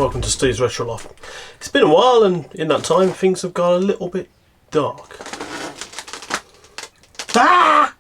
welcome to Steve's Retro Loft. It's been a while, and in that time things have got a little bit dark. Ah!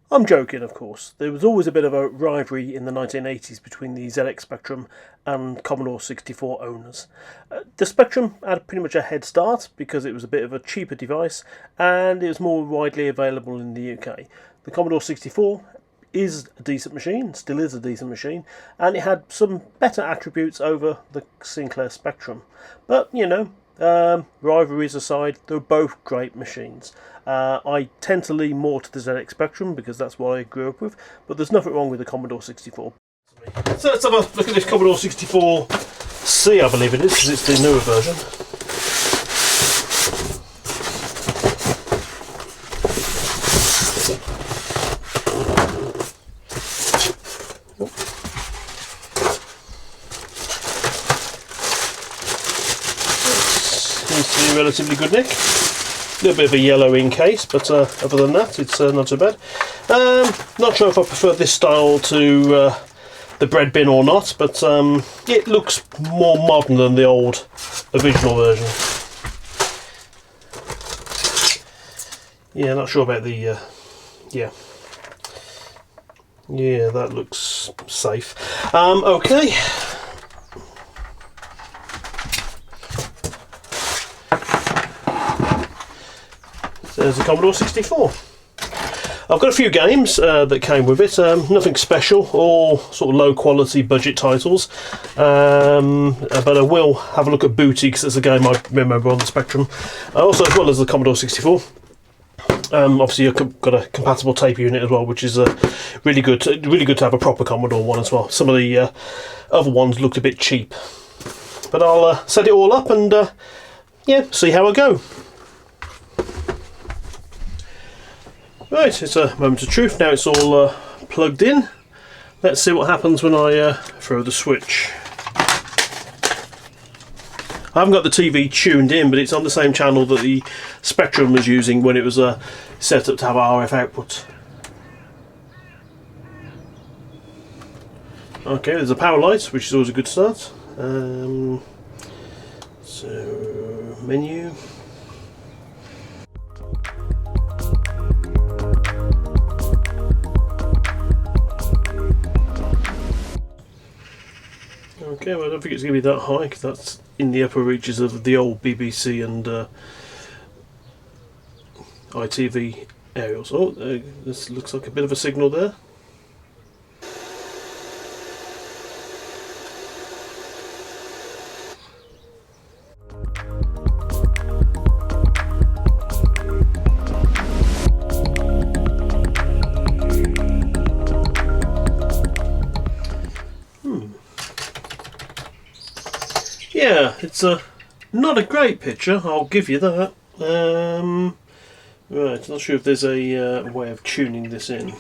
I'm joking, of course. There was always a bit of a rivalry in the 1980s between the ZX Spectrum and Commodore 64 owners. The Spectrum had pretty much a head start because it was a bit of a cheaper device and it was more widely available in the UK. The Commodore 64 is a decent machine, still is a decent machine, and it had some better attributes over the Sinclair Spectrum. But, you know, rivalries aside, they're both great machines. I tend to lean more to the ZX Spectrum because that's what I grew up with, but there's nothing wrong with the Commodore 64. So let's have a look at this Commodore 64C, I believe it is, because it's the newer version. Seems to be in relatively good nick. A little bit of a yellow in case, but other than that, it's not too bad. Not sure if I prefer this style to the bread bin or not, but it looks more modern than the old original version. Yeah, not sure about the yeah, that looks safe. Okay. There's the Commodore 64. I've got a few games that came with it, nothing special, all sort of low quality budget titles, but I will have a look at Booty because it's a game I remember on the Spectrum, also as well as the Commodore 64. Obviously I've got a compatible tape unit as well, which is really good to have a proper Commodore one as well. Some of the other ones looked a bit cheap, but I'll set it all up and yeah, see how I go. Right, it's a moment of truth. Now it's all plugged in. Let's see what happens when I throw the switch. I haven't got the TV tuned in, but it's on the same channel that the Spectrum was using when it was set up to have RF output. Okay, there's a power light, which is always a good start. So, menu. Okay, well I don't think it's going to be that high because that's in the upper reaches of the old BBC and ITV aerials. Oh, this looks like a bit of a signal there. Yeah, it's not a great picture, I'll give you that. Right, not sure if there's a way of tuning this in.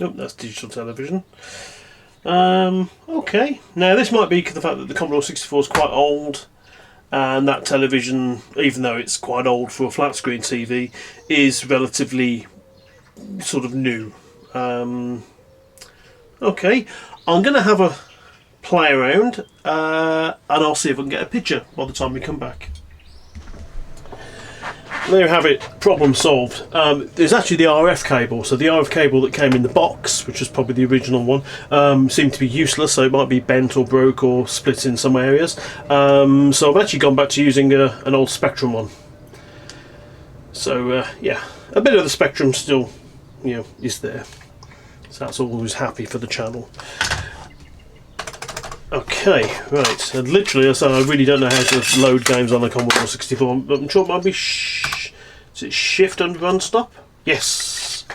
Oh, that's digital television. Okay, now this might be because of the fact that the Commodore 64 is quite old, and that television, even though it's quite old for a flat screen TV, is relatively sort of new. Okay, I'm going to have a play around and I'll see if I can get a picture by the time we come back. There you have it, problem solved. There's actually the RF cable, so the RF cable that came in the box, which was probably the original one, seemed to be useless, so it might be bent or broke or split in some areas. So I've actually gone back to using an old Spectrum one. So yeah, a bit of the Spectrum still, you know, is there. So that's always happy for the channel. Okay, right, and literally, I really don't know how to load games on the Commodore 64, but I'm sure it might be is it shift and run stop? Yes!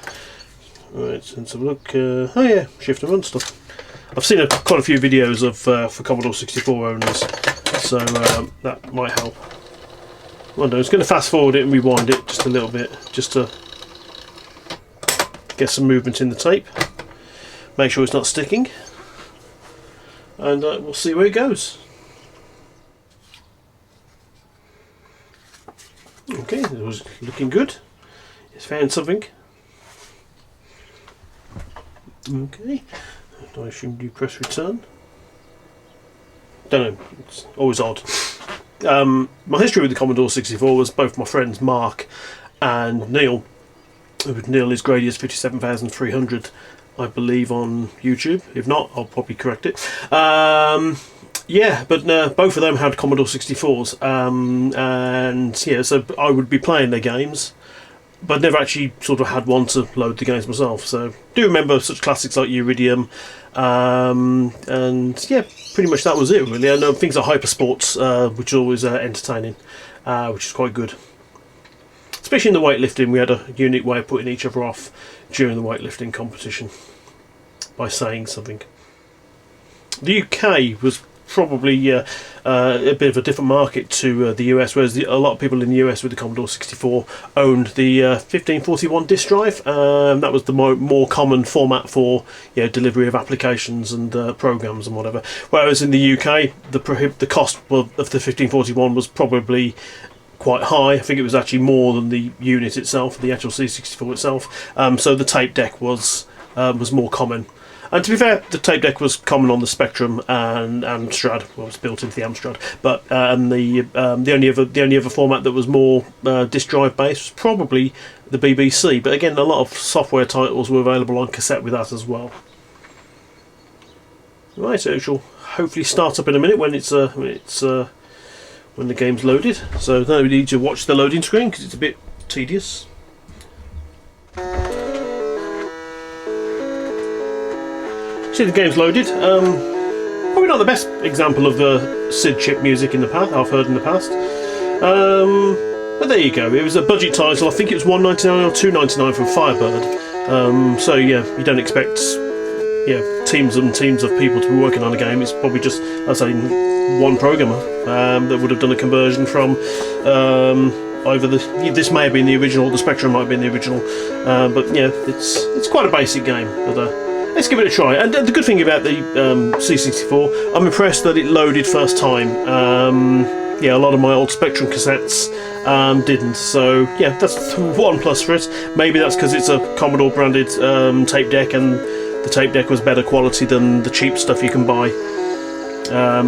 Right, let's have a look. Oh yeah, shift and run stop. I've seen quite a few videos of for Commodore 64 owners, so that might help. Well, no, I'm just going to fast forward it and rewind it just a little bit, just to get some movement in the tape. Make sure it's not sticking. And we'll see where it goes. Okay, it was looking good. It's found something. Okay, I assume you press return. don't know, it's always odd. My history with the Commodore 64 was both my friends Mark and Neil. Neil is graded as 57,300, I believe, on YouTube. If not, I'll probably correct it. Yeah, but both of them had Commodore 64s, and yeah, so I would be playing their games, but never actually sort of had one to load the games myself. So do remember such classics like Iridium, and yeah, pretty much that was it really. I know things like Hypersports, which is always entertaining, which is quite good. Especially in the weightlifting, we had a unique way of putting each other off during the weightlifting competition by saying something. The UK was probably a bit of a different market to the US, whereas a lot of people in the US with the Commodore 64 owned the 1541 disk drive. That was the more common format for delivery of applications and programs and whatever. Whereas in the UK, the cost of the 1541 was probably quite high. I think it was actually more than the unit itself, the actual C64 itself. So the tape deck was more common. And to be fair, the tape deck was common on the Spectrum and Amstrad. Well, it was built into the Amstrad, but the only other format that was more disk drive based was probably the BBC. But again, a lot of software titles were available on cassette with that as well. Right, so it shall hopefully start up in a minute when when the game's loaded. So now we need to watch the loading screen because it's a bit tedious. See, the game's loaded. Probably not the best example of the SID chip music in the past I've heard in the past. But there you go. It was a budget title. I think it was $1.99 or $2.99 from Firebird. So yeah, you don't expect teams and teams of people to be working on a game. It's probably just, I say, one programmer that would have done a conversion from either this may have been the original, the Spectrum might have been the original, but yeah, it's quite a basic game. But let's give it a try. And the good thing about the C64, I'm impressed that it loaded first time. A lot of my old Spectrum cassettes didn't. So yeah, that's one plus for it. Maybe that's because it's a Commodore branded tape deck, and the tape deck was better quality than the cheap stuff you can buy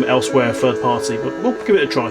elsewhere, third party. But we'll give it a try.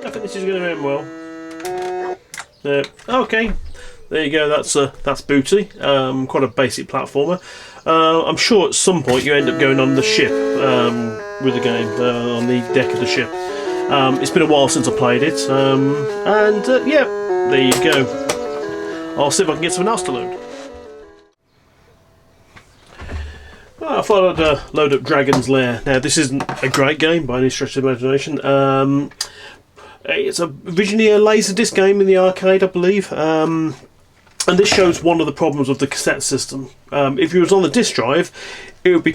I think this is going to end well. Okay, there you go. That's Booty. Quite a basic platformer. I'm sure at some point you end up going on the ship with the game, on the deck of the ship. It's been a while since I played it, yeah, there you go. I'll see if I can get something else to load. Well, I thought I'd load up Dragon's Lair. Now, this isn't a great game by any stretch of the imagination. It's originally a Laserdisc game in the arcade, I believe, and this shows one of the problems of the cassette system. If it was on the disc drive, it would be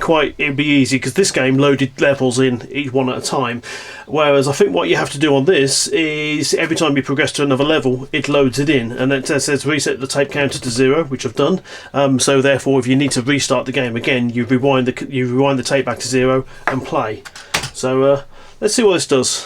easy because this game loaded levels in each one at a time. Whereas I think what you have to do on this is every time you progress to another level, it loads it in, and it says reset the tape counter to 0, which I've done. So therefore, if you need to restart the game again, you rewind the tape back to 0 and play. So let's see what this does.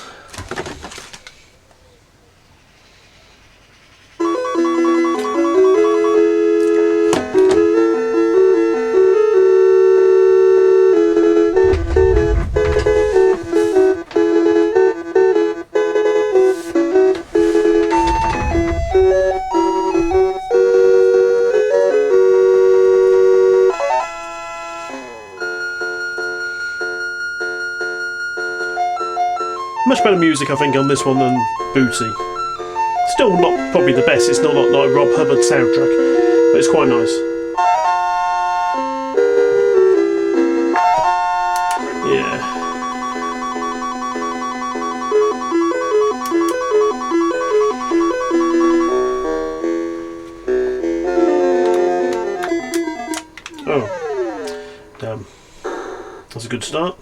Much better music, I think, on this one than Booty. Still not probably the best. It's not like Rob Hubbard's soundtrack, but it's quite nice. Yeah. that's a good start.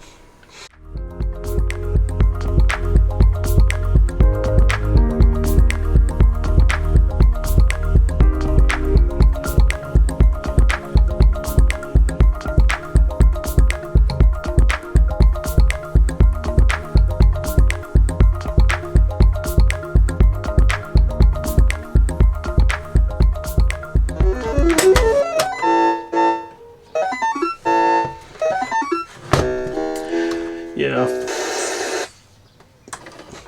Yeah, I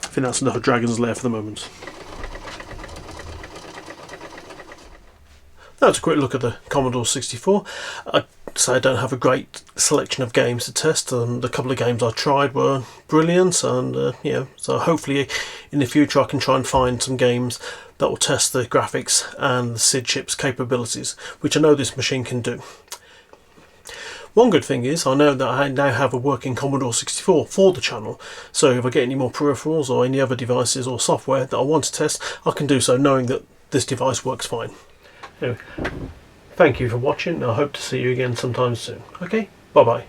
think that's enough of Dragon's Lair for the moment. That's a quick look at the Commodore 64. I'd say I don't have a great selection of games to test, and the couple of games I tried were brilliant, and so hopefully in the future I can try and find some games that will test the graphics and the SID chip's capabilities, which I know this machine can do. One good thing is I know that I now have a working Commodore 64 for the channel, so if I get any more peripherals or any other devices or software that I want to test, I can do so knowing that this device works fine. Anyway, thank you for watching, and I hope to see you again sometime soon. Okay, bye bye.